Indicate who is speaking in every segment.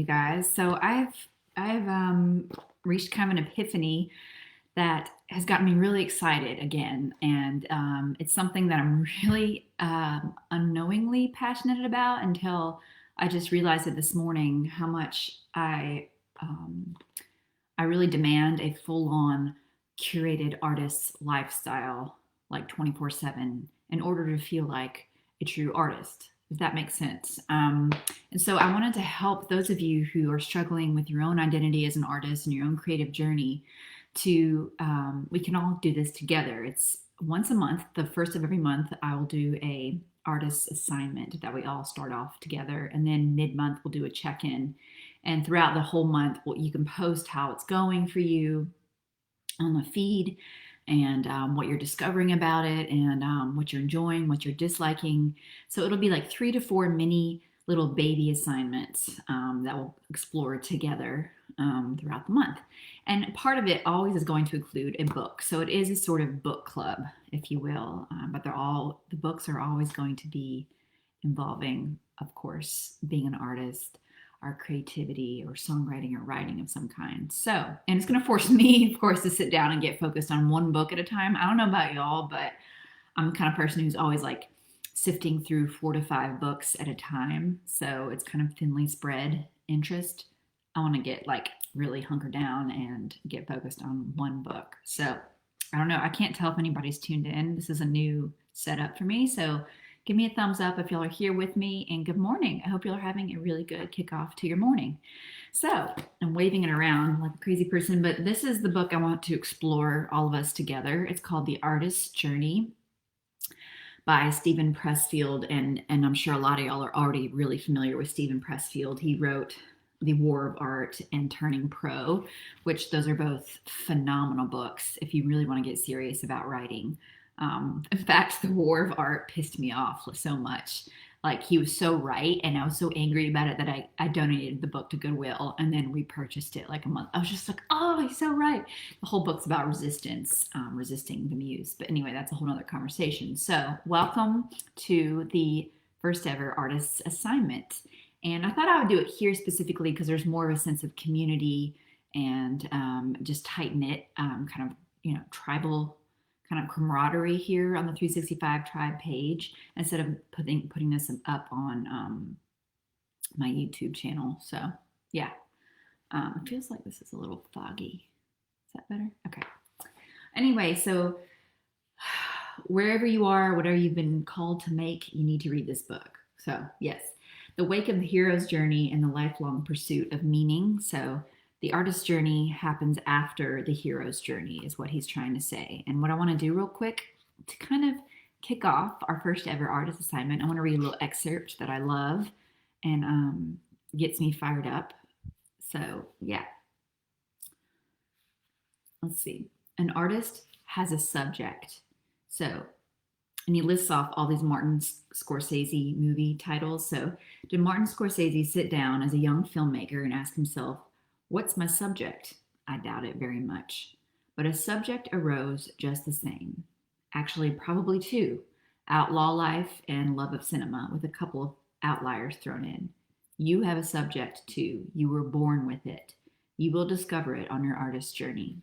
Speaker 1: you guys. So I've reached kind of an epiphany that has gotten me really excited again, and it's something that I'm really unknowingly passionate about until I just realized it this morning how much um, I really demand a full-on curated artist's lifestyle, like 24/7, in order to feel like a true artist, if that makes sense. And so I wanted to help those of you who are struggling with your own identity as an artist and your own creative journey we can all do this together. It's once a month, the first of every month, I will do a artist assignment that we all start off together. And then mid-month, we'll do a check-in. And throughout the whole month, you can post how it's going for you on the feed and what you're discovering about it and what you're enjoying, what you're disliking. So it'll be like 3 to 4 mini little baby assignments that we'll explore together throughout the month. And part of it always is going to include a book. So it is a sort of book club, if you will. But the books are always going to be involving, of course, being an artist, our creativity or songwriting or writing of some kind. So, and it's going to force me, of course, to sit down and get focused on one book at a time. I don't know about y'all, but I'm the kind of person who's always like sifting through 4 to 5 books at a time. So it's kind of thinly spread interest. I want to get like really hunker down and get focused on one book. So I don't know. I can't tell if anybody's tuned in. This is a new setup for me. So give me a thumbs up if y'all are here with me, and good morning. I hope y'all are having a really good kickoff to your morning. So I'm waving it around like a crazy person, but this is the book I want to explore, all of us together. It's called The Artist's Journey by Steven Pressfield, and I'm sure a lot of y'all are already really familiar with Steven Pressfield. He wrote The War of Art and Turning Pro, which those are both phenomenal books if you really want to get serious about writing. In fact, The War of Art pissed me off so much. Like, he was so right, and I was so angry about it that I donated the book to Goodwill and then repurchased it like a month. I was just like, oh, he's so right. The whole book's about resistance, resisting the muse. But anyway, that's a whole other conversation. So welcome to the first ever artist's assignment. And I thought I would do it here specifically because there's more of a sense of community and just tight-knit kind of, tribal kind of camaraderie here on the 365 Tribe page instead of putting this up on my YouTube channel. So yeah, it feels like this is a little foggy. Is that better? Okay. Anyway, so wherever you are, whatever you've been called to make, you need to read this book. So yes, The Wake of the Hero's Journey and the Lifelong Pursuit of Meaning. So the artist's journey happens after the hero's journey is what he's trying to say. And what I want to do real quick to kind of kick off our first ever artist assignment, I want to read a little excerpt that I love and gets me fired up. So yeah, let's see. An artist has a subject. So, and he lists off all these Martin Scorsese movie titles. So did Martin Scorsese sit down as a young filmmaker and ask himself, what's my subject? I doubt it very much. But a subject arose just the same. Actually, probably two. Outlaw life and love of cinema, with a couple of outliers thrown in. You have a subject too. You were born with it. You will discover it on your artist's journey.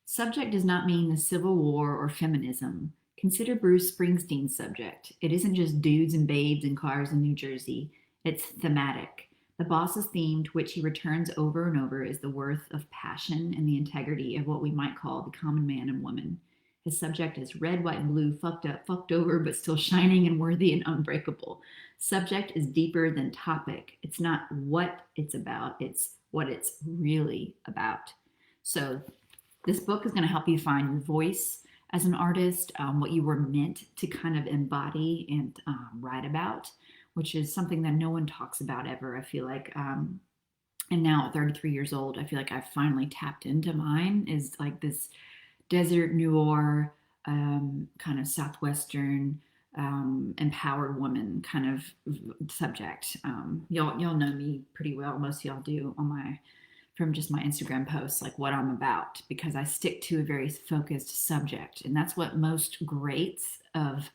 Speaker 1: Subject does not mean the Civil War or feminism. Consider Bruce Springsteen's subject. It isn't just dudes and babes and cars in New Jersey. It's thematic. The boss's theme to which he returns over and over is the worth of passion and the integrity of what we might call the common man and woman. His subject is red, white, and blue, fucked up, fucked over, but still shining and worthy and unbreakable. Subject is deeper than topic. It's not what it's about, it's what it's really about. So this book is going to help you find your voice as an artist, what you were meant to kind of embody and write about, which is something that no one talks about ever, I feel like. And now at 33 years old, I feel like I've finally tapped into mine, is like this desert noir, kind of Southwestern, empowered woman kind of subject. Y'all know me pretty well. Most of y'all do from just my Instagram posts, like what I'm about, because I stick to a very focused subject. And that's what most greats of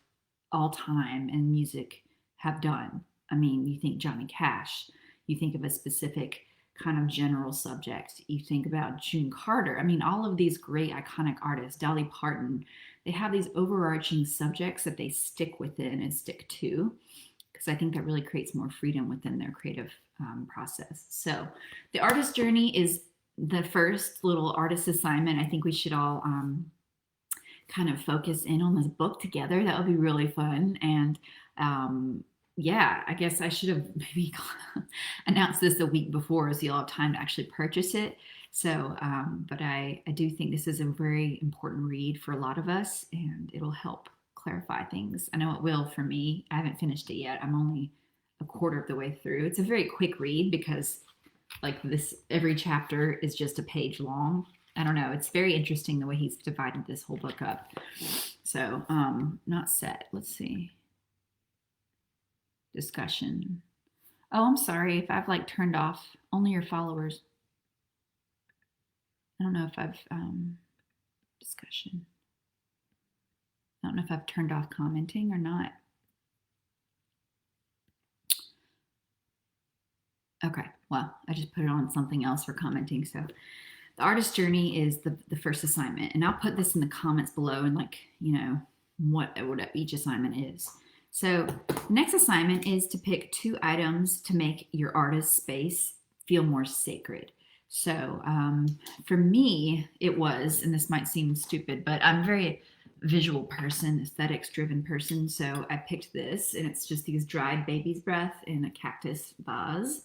Speaker 1: all time in music have done. I mean, you think Johnny Cash, you think of a specific kind of general subject. You think about June Carter. I mean, all of these great iconic artists, Dolly Parton, they have these overarching subjects that they stick within and stick to, because I think that really creates more freedom within their creative process. So the artist journey is the first little artist assignment. I think we should all kind of focus in on this book together. That would be really fun. And yeah, I guess I should have maybe announced this a week before so you'll have time to actually purchase it. So, but I do think this is a very important read for a lot of us, and it'll help clarify things. I know it will for me. I haven't finished it yet. I'm only a quarter of the way through. It's a very quick read because like this, every chapter is just a page long. I don't know. It's very interesting the way he's divided this whole book up. So, not set. Let's see. Discussion. Oh, I'm sorry if I've like turned off only your followers. I don't know if I've discussion. I don't know if I've turned off commenting or not. Okay, well, I just put it on something else for commenting. So the artist journey is the first assignment. And I'll put this in the comments below and like, you know, what each assignment is. So next assignment is to pick 2 items to make your artist space feel more sacred. So for me, it was, and this might seem stupid, but I'm a very visual person, aesthetics driven person. So I picked this, and it's just these dried baby's breath in a cactus vase.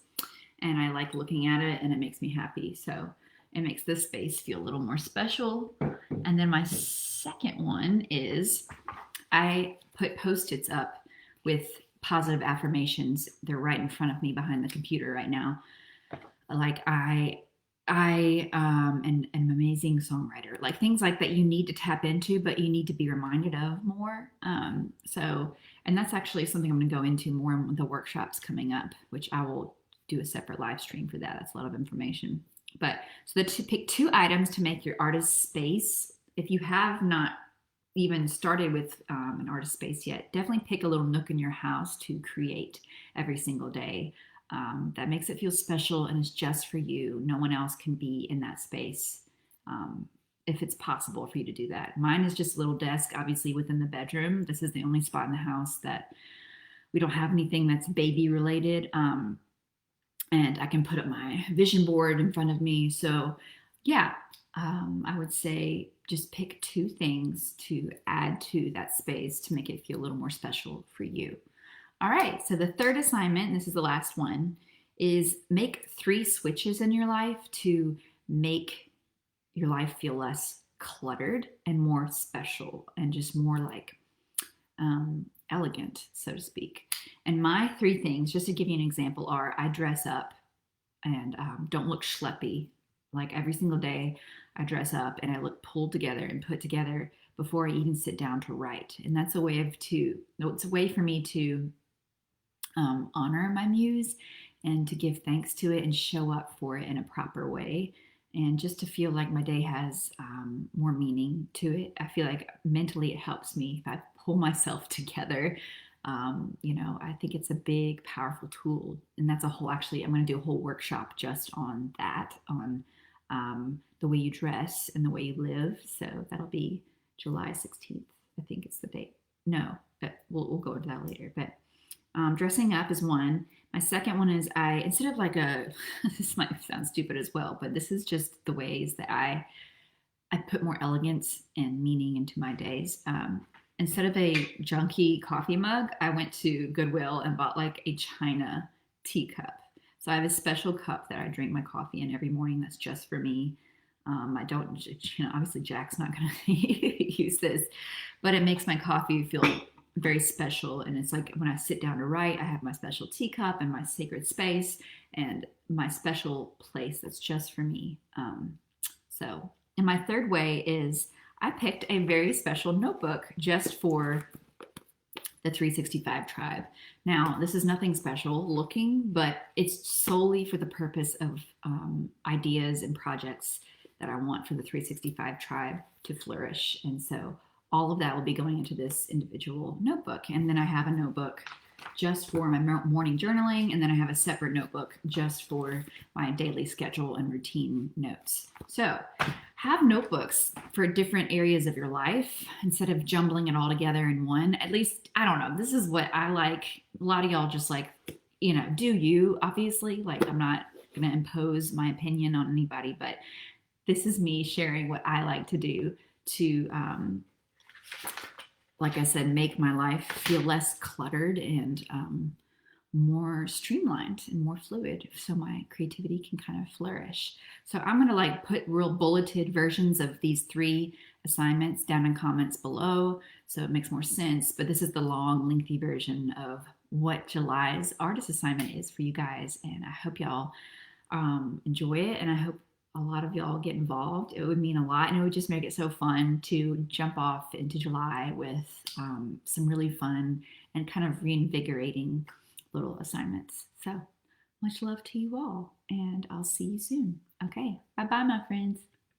Speaker 1: And I like looking at it, and it makes me happy. So it makes this space feel a little more special. And then my second one is I put Post-its up with positive affirmations. They're right in front of me behind the computer right now. Like I am an amazing songwriter, like things like that you need to tap into, but you need to be reminded of more. And that's actually something I'm going to go into more in the workshops coming up, which I will do a separate live stream for that. That's a lot of information. But so to pick 2 items to make your artist space. If you have not even started with an artist space yet, definitely pick a little nook in your house to create every single day. That makes it feel special and it's just for you. No one else can be in that space if it's possible for you to do that. Mine is just a little desk, obviously within the bedroom. This is the only spot in the house that we don't have anything that's baby related. And I can put up my vision board in front of me. So yeah, I would say just pick 2 things to add to that space to make it feel a little more special for you. All right, so the third assignment, and this is the last one, is make 3 switches in your life to make your life feel less cluttered and more special and just more like elegant, so to speak. And my 3 things, just to give you an example, are I dress up and don't look schleppy. Like every single day I dress up and I look pulled together and put together before I even sit down to write. And that's a way it's a way for me to honor my muse and to give thanks to it and show up for it in a proper way. And just to feel like my day has more meaning to it. I feel like mentally it helps me if I pull myself together. I think it's a big, powerful tool. And that's actually, I'm going to do a whole workshop just on that, on the way you dress and the way you live. So that'll be July 16th. I think it's the date. No, but we'll go into that later. But dressing up is one. My second one is instead of like this might sound stupid as well, but this is just the ways that I put more elegance and meaning into my days. Instead of a junky coffee mug, I went to Goodwill and bought like a China teacup. So I have a special cup that I drink my coffee in every morning that's just for me. I don't, obviously Jack's not going to use this, but it makes my coffee feel very special. And it's like when I sit down to write, I have my special teacup and my sacred space and my special place that's just for me. And my third way is I picked a very special notebook just for the 365 tribe. Now, this is nothing special looking, but it's solely for the purpose of ideas and projects that I want for the 365 tribe to flourish. And so all of that will be going into this individual notebook. And then I have a notebook just for my morning journaling, and then I have a separate notebook just for my daily schedule and routine notes. So have notebooks for different areas of your life instead of jumbling it all together in one. At least, I don't know, this is what I like. A lot of y'all just like, do you, obviously. Like, I'm not going to impose my opinion on anybody, but this is me sharing what I like to do to, like I said, make my life feel less cluttered and more streamlined and more fluid so my creativity can kind of flourish. So I'm going to like put real bulleted versions of these 3 assignments down in comments below so it makes more sense. But this is the long, lengthy version of what July's artist assignment is for you guys. And I hope y'all enjoy it. And I hope a lot of y'all get involved. It would mean a lot, and it would just make it so fun to jump off into July with some really fun and kind of reinvigorating little assignments. So much love to you all, and I'll see you soon. Okay, bye-bye, my friends.